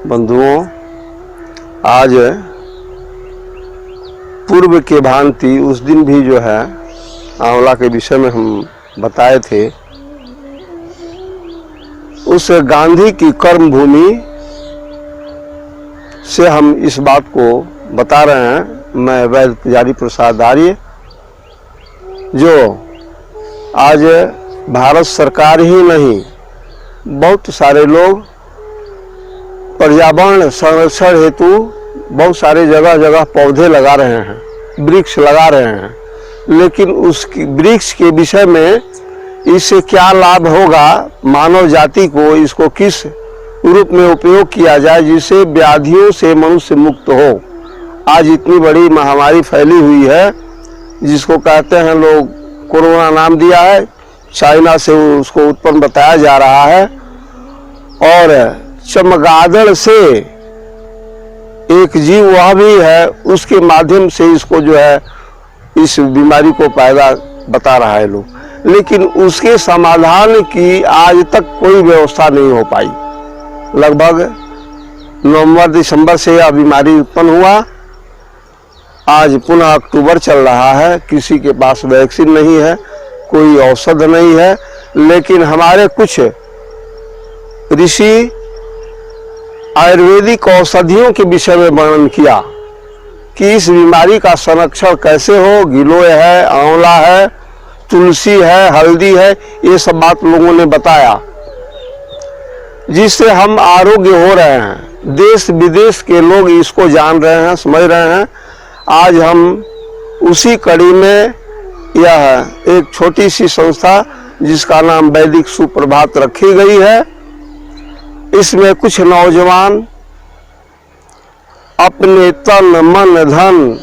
बंधुओं, आज पूर्व के भांति उस दिन भी जो है आंवला के विषय में हम बताए थे, उस गांधी की कर्म भूमि से हम इस बात को बता रहे हैं। मैं वैद्य पुजारी प्रसाद आर्य, जो आज भारत सरकार ही नहीं, बहुत सारे लोग पर्यावरण संरक्षण हेतु बहुत सारे जगह जगह पौधे लगा रहे हैं, वृक्ष लगा रहे हैं, लेकिन उस वृक्ष के विषय में इससे क्या लाभ होगा मानव जाति को, इसको किस रूप में उपयोग किया जाए जिससे व्याधियों से मनुष्य मुक्त हो। आज इतनी बड़ी महामारी फैली हुई है जिसको कहते हैं लोग, कोरोना नाम दिया है, चाइना से उसको उत्पन्न बताया जा रहा है। और चमगादड़ से एक जीव वह भी है, उसके माध्यम से इसको जो है इस बीमारी को पैदा बता रहा है लोग, लेकिन उसके समाधान की आज तक कोई व्यवस्था नहीं हो पाई। लगभग नवंबर दिसंबर से यह बीमारी उत्पन्न हुआ, आज पुनः अक्टूबर चल रहा है, किसी के पास वैक्सीन नहीं है, कोई औषध नहीं है। लेकिन हमारे कुछ ऋषि आयुर्वेदिक औषधियों के विषय में वर्णन किया कि इस बीमारी का संरक्षण कैसे हो। गिलोय है, आंवला है, तुलसी है, हल्दी है, ये सब बात लोगों ने बताया, जिससे हम आरोग्य हो रहे हैं। देश विदेश के लोग इसको जान रहे हैं, समझ रहे हैं। आज हम उसी कड़ी में यह एक छोटी सी संस्था जिसका नाम वैदिक सुप्रभात रखी गई है, इसमें कुछ नौजवान अपने तन मन धन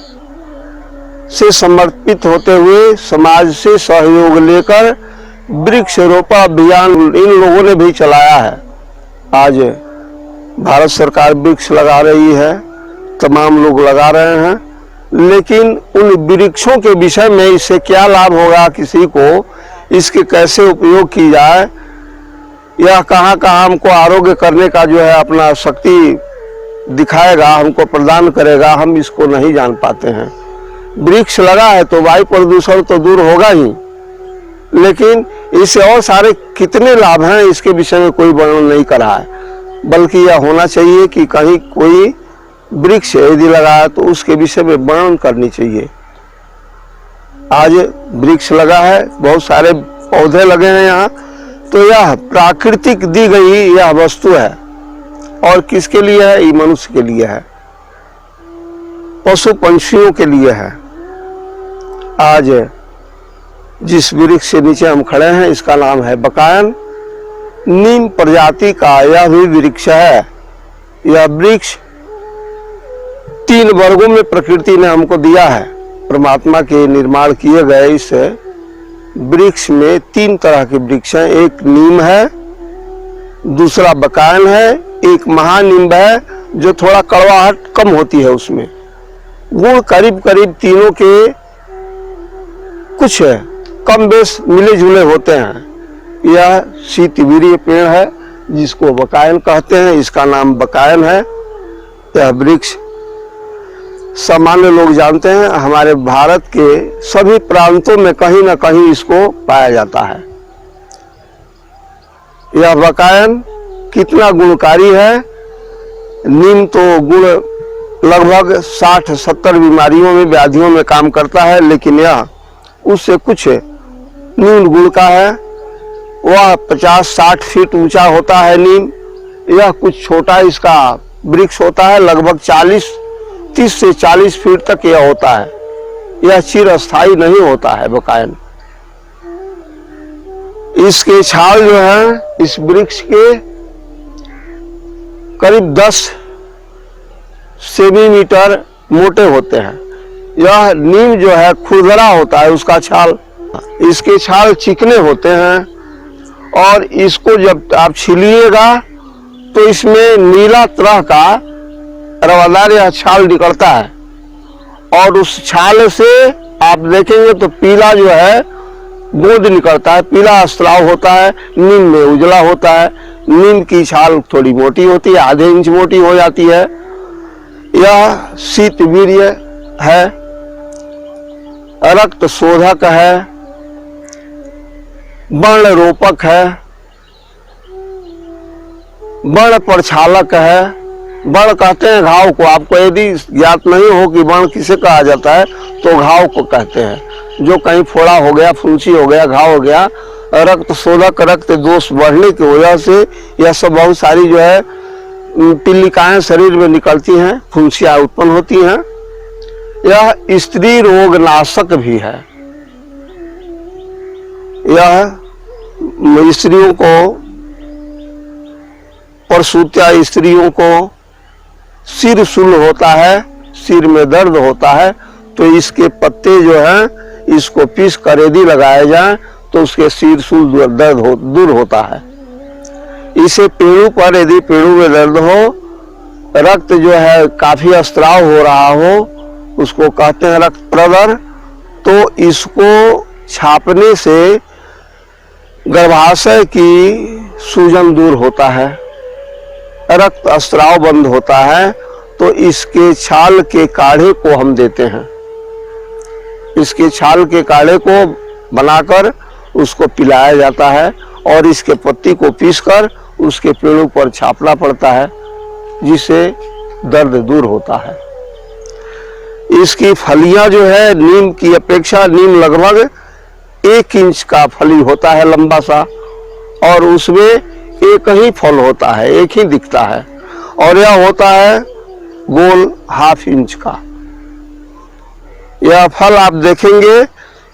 से समर्पित होते हुए समाज से सहयोग लेकर वृक्ष रोपण अभियान इन लोगों ने भी चलाया है। आज भारत सरकार वृक्ष लगा रही है, तमाम लोग लगा रहे हैं, लेकिन उन वृक्षों के विषय में इससे क्या लाभ होगा किसी को, इसके कैसे उपयोग की जाए, यह कहाँ कहाँ हमको आरोग्य करने का जो है अपना शक्ति दिखाएगा, हमको प्रदान करेगा, हम इसको नहीं जान पाते हैं। वृक्ष लगा है तो वायु प्रदूषण तो दूर होगा ही, लेकिन इससे और सारे कितने लाभ हैं इसके विषय में कोई वर्णन नहीं कर रहा है। बल्कि यह होना चाहिए कि कहीं कोई वृक्ष यदि लगा है तो उसके विषय में वर्णन करनी चाहिए। आज वृक्ष लगा है, बहुत सारे पौधे लगे हैं यहाँ, तो यह प्राकृतिक दी गई यह वस्तु है। और किसके लिए है? ये मनुष्य के लिए है, पशु पंछियों के लिए है। आज जिस वृक्ष के नीचे हम खड़े हैं इसका नाम है बकायन, नीम प्रजाति का यह भी वृक्ष है। यह वृक्ष 3 वर्गों में प्रकृति ने हमको दिया है। परमात्मा के निर्माण किए गए इस वृक्ष में 3 तरह के वृक्ष हैं। एक नीम है, दूसरा बकायन है, एक महानीम है जो थोड़ा कड़वाहट कम होती है, उसमें गुण करीब करीब तीनों के कुछ कम बेश मिले जुले होते हैं। यह शीतवीर्य पेड़ है जिसको बकायन कहते हैं, इसका नाम बकायन है। यह वृक्ष सामान्य लोग जानते हैं, हमारे भारत के सभी प्रांतों में कहीं न कहीं इसको पाया जाता है। यह बकायन कितना गुणकारी है। नीम तो गुण लगभग 60-70 बीमारियों में, व्याधियों में काम करता है, लेकिन यह उससे कुछ न्यून गुण का है। वह 50-60 फीट ऊंचा होता है नीम। यह कुछ छोटा इसका वृक्ष होता है, लगभग 30 से 40 फीट तक यह होता है। यह चिरस्थायी नहीं होता है बकायन। इसके छाल जो है इस वृक्ष के करीब 10 सेंटीमीटर मोटे होते हैं। यह नीम जो है खुरदरा होता है उसका छाल, इसके छाल चिकने होते हैं और इसको जब आप छीलिएगा तो इसमें नीला तरह का रवादार यह छाल निकलता है और उस छाल से आप देखेंगे तो पीला जो है गोंद निकलता है, पीला स्त्राव होता है, नीम में उजला होता है। नीम की छाल थोड़ी मोटी होती है, आधे इंच मोटी हो जाती है। यह शीतवीर्य है, रक्त शोधक है, वर्ण रोपक है, वर्ण प्रक्षालक है। वर्ण कहते हैं घाव को। आपको यदि ज्ञात नहीं हो कि वर्ण किसे कहा जाता है तो घाव को कहते हैं। जो कहीं फोड़ा हो गया, फुंसी हो गया, घाव हो गया, रक्त शोधक, रक्त दोष बढ़ने की वजह से यह सब बहुत सारी जो है पिल्लिकाएं शरीर में निकलती हैं, फुंसियां उत्पन्न होती हैं। यह स्त्री रोग नाशक भी है। यह स्त्रियों को, प्रसूत्या स्त्रियों को सिर शूल होता है, सिर में दर्द होता है, तो इसके पत्ते जो हैं इसको पीस कर यदि लगाए जाए तो उसके सिर शूल दर्द दूर होता है। इसे पेड़ों पर, यदि पेड़ों में दर्द हो, रक्त जो है काफी स्त्राव हो रहा हो, उसको कहते हैं रक्त प्रदर, तो इसको छापने से गर्भाशय की सूजन दूर होता है, रक्त स्त्राव बंद होता है। तो इसके छाल के काढ़े को हम देते हैं। इसके छाल के काढ़े को बनाकर उसको पिलाया जाता है और इसके पत्ती को पीसकर उसके पेड़ों पर छापना पड़ता है, जिससे दर्द दूर होता है। इसकी फलियां जो है नीम की अपेक्षा, नीम लगभग 1 इंच का फली होता है लंबा सा, और उसमें एक ही फल होता है, एक ही दिखता है, और यह होता है गोल 1/2 इंच का। यह फल आप देखेंगे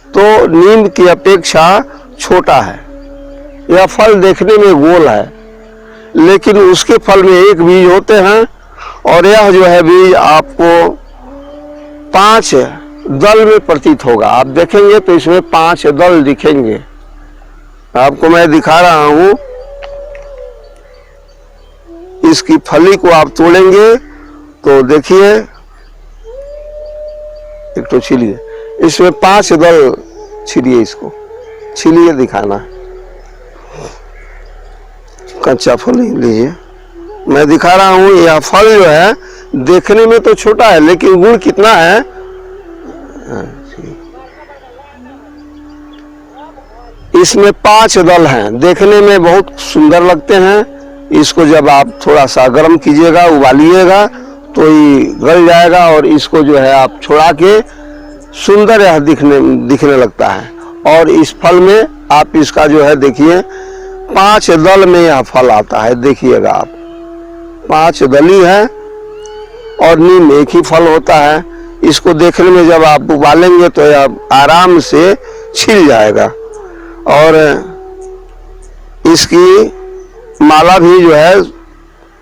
तो नीम की अपेक्षा छोटा है। यह फल देखने में गोल है, लेकिन उसके फल में एक बीज होते हैं, और यह जो है बीज आपको 5 दल में प्रतीत होगा। आप देखेंगे तो इसमें 5 दल दिखेंगे। आपको मैं दिखा रहा हूं। इसकी फली को आप तोड़ेंगे तो देखिए, एक तो छिलिए, इसमें 5 दल छिलिए, इसको छिलिए, दिखाना है। कच्चा फल लीजिए, मैं दिखा रहा हूं। यह फल जो है देखने में तो छोटा है, लेकिन गुण कितना है। इसमें 5 दल हैं, देखने में बहुत सुंदर लगते हैं। इसको जब आप थोड़ा सा गर्म कीजिएगा, उबालिएगा, तो ये गल जाएगा और इसको जो है आप छोड़ा के सुंदर यह दिखने लगता है। और इस फल में आप इसका जो है देखिए 5 दल में यह फल आता है। देखिएगा आप, 5 दली है और नीम एक ही फल होता है। इसको देखने में जब आप उबालेंगे तो यह आराम से छिल जाएगा। और इसकी माला भी जो है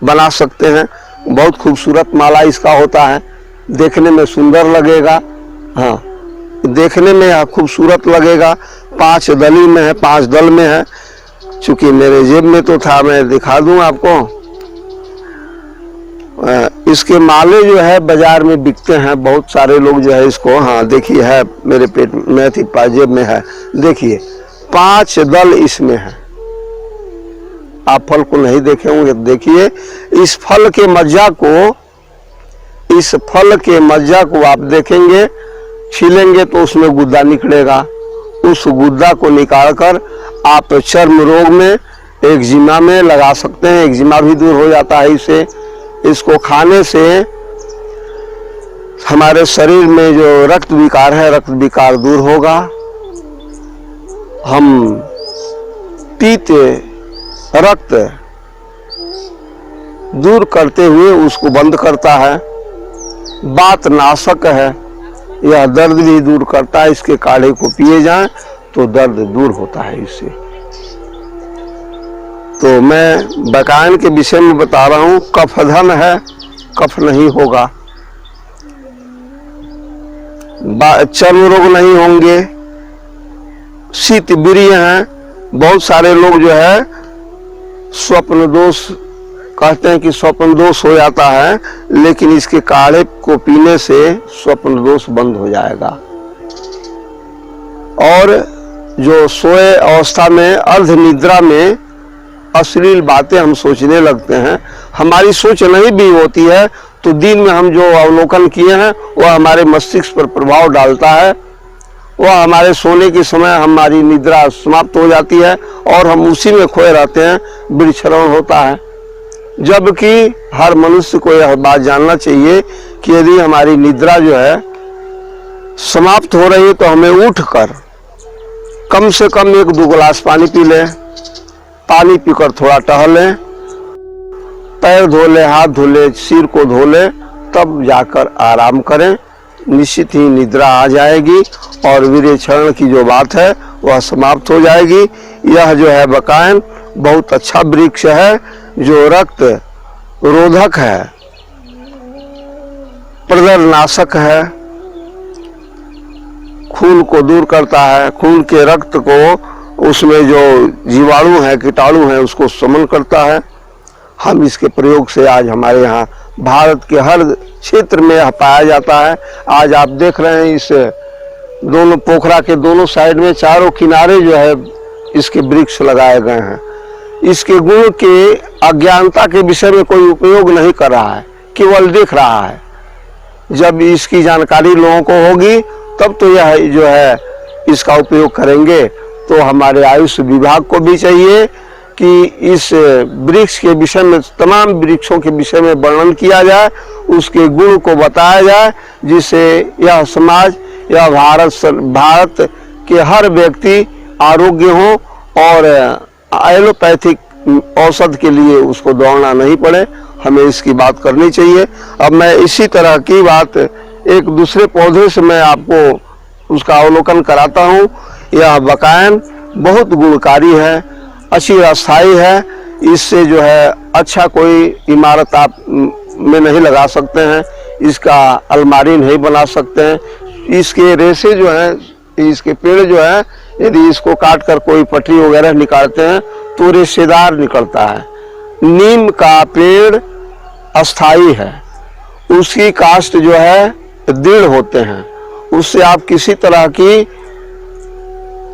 बना सकते हैं। बहुत खूबसूरत माला इसका होता है, देखने में सुंदर लगेगा। हाँ, देखने में खूबसूरत लगेगा। 5 दली में है, 5 दल में है। चूंकि मेरे जेब में तो था, मैं दिखा दूं आपको। इसके माले जो है बाजार में बिकते हैं, बहुत सारे लोग जो है इसको, हाँ देखिए है मेरे पेट में थी, जेब में है, देखिए 5 दल इसमें है। आप फल को नहीं देखे होंगे, देखिए इस फल के मज्जा को आप देखेंगे, छीलेंगे तो उसमें गुद्दा निकलेगा। उस गुद्दा को निकालकर आप चर्म रोग में, एक्जिमा में लगा सकते हैं। एक्जिमा भी दूर हो जाता है इससे। इसको खाने से हमारे शरीर में जो रक्त विकार है, रक्त विकार दूर होगा। हम पीत रक्त दूर करते हुए उसको बंद करता है। बात नाशक है, यह दर्द भी दूर करता है। इसके काढ़े को पिए जाएं तो दर्द दूर होता है इससे। तो मैं बकायन के विषय में बता रहा हूं। कफधन है, कफ नहीं होगा, चर्म रोग नहीं होंगे, शीतवीर्य हैं। बहुत सारे लोग जो है स्वप्न दोष कहते हैं कि स्वप्न दोष हो जाता है, लेकिन इसके काढ़े को पीने से स्वप्न दोष बंद हो जाएगा। और जो सोए अवस्था में अर्ध निद्रा में अश्लील बातें हम सोचने लगते हैं, हमारी सोच नहीं भी होती है तो दिन में हम जो अवलोकन किए हैं वह हमारे मस्तिष्क पर प्रभाव डालता है। वह हमारे सोने के समय हमारी निद्रा समाप्त हो जाती है और हम उसी में खोए रहते हैं, विचरण होता है। जबकि हर मनुष्य को यह बात जानना चाहिए कि यदि हमारी निद्रा जो है समाप्त हो रही है तो हमें उठकर कम से कम 1-2 गिलास पानी पी लें, पानी पीकर थोड़ा टहलें, पैर धो लें, हाथ धो लें, सिर को धो लें, तब जाकर आराम करें। निश्चित ही निद्रा आ जाएगी और विरेचरण की जो बात है वह समाप्त हो जाएगी। यह जो है बकायन बहुत अच्छा वृक्ष है जो रक्त रोधक है, प्रदरनाशक है, खून को दूर करता है, खून के रक्त को उसमें जो जीवाणु है, कीटाणु है, उसको शमन करता है। हम इसके प्रयोग से आज हमारे यहाँ भारत के हर क्षेत्र में यह पाया जाता है। आज आप देख रहे हैं इस दोनों पोखरा के दोनों साइड में चारों किनारे जो है इसके वृक्ष लगाए गए हैं। इसके गुण के अज्ञानता के विषय में कोई उपयोग नहीं कर रहा है, केवल देख रहा है। जब इसकी जानकारी लोगों को होगी तब तो यह जो है इसका उपयोग करेंगे। तो हमारे आयुष विभाग को भी चाहिए कि इस वृक्ष के विषय में, तमाम वृक्षों के विषय में वर्णन किया जाए, उसके गुण को बताया जाए, जिससे यह समाज, यह भारत के हर व्यक्ति आरोग्य हो और एलोपैथिक औषध के लिए उसको दौड़ना नहीं पड़े। हमें इसकी बात करनी चाहिए। अब मैं इसी तरह की बात एक दूसरे पौधे से मैं आपको उसका अवलोकन कराता हूँ। यह बकायन बहुत गुणकारी है, अच्छी अस्थाई है। इससे जो है अच्छा कोई इमारत आप में नहीं लगा सकते हैं, इसका अलमारी नहीं बना सकते हैं। इसके रेशे जो हैं, इसके पेड़ जो है, यदि इसको काट कर कोई पटरी वगैरह निकालते हैं तो रेशेदार निकलता है। नीम का पेड़ अस्थाई है, उसकी काष्ठ जो है दृढ़ होते हैं, उससे आप किसी तरह की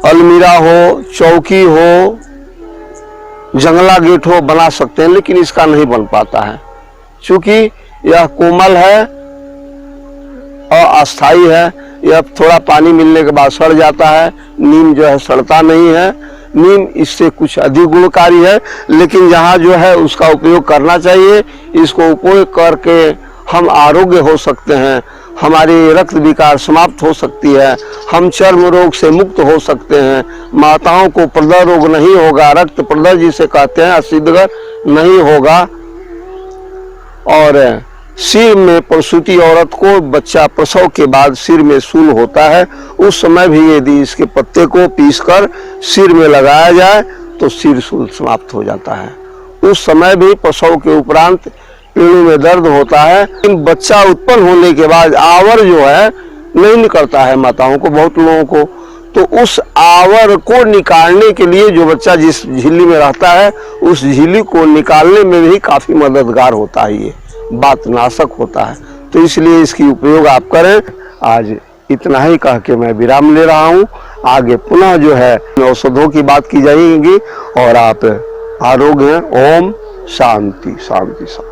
अलमीरा हो, चौकी हो, जंगला गेट हो बना सकते हैं, लेकिन इसका नहीं बन पाता है क्योंकि यह कोमल है और अस्थाई है। यह थोड़ा पानी मिलने के बाद सड़ जाता है। नीम जो है सड़ता नहीं है। नीम इससे कुछ अधिक गुणकारी है, लेकिन जहाँ जो है उसका उपयोग करना चाहिए। इसको उपयोग करके हम आरोग्य हो सकते हैं, हमारी रक्त विकार समाप्त हो सकती है, हम चर्म रोग से मुक्त हो सकते हैं, माताओं को प्रदर रोग नहीं होगा, रक्त प्रदर जिसे कहते हैं असिद्धगर नहीं होगा। और सिर में प्रसूति औरत को बच्चा प्रसव के बाद सिर में शूल होता है, उस समय भी यदि इसके पत्ते को पीसकर सिर में लगाया जाए तो सिर शूल समाप्त हो जाता है। उस समय भी प्रसव के उपरांत पेड़ों में दर्द होता है। बच्चा उत्पन्न होने के बाद आवर जो है नहीं निकलता है माताओं को, बहुत लोगों को, तो उस आवर को निकालने के लिए जो बच्चा जिस झिल्ली में रहता है उस झिल्ली को निकालने में भी काफी मददगार होता है, ये वातनाशक होता है। तो इसलिए इसकी उपयोग आप करें। आज इतना ही कह के मैं विराम ले रहा हूँ। आगे पुनः जो है औषधों की बात की जाएगी और आप आरोग्य हैं। ओम शांति शांति शांति।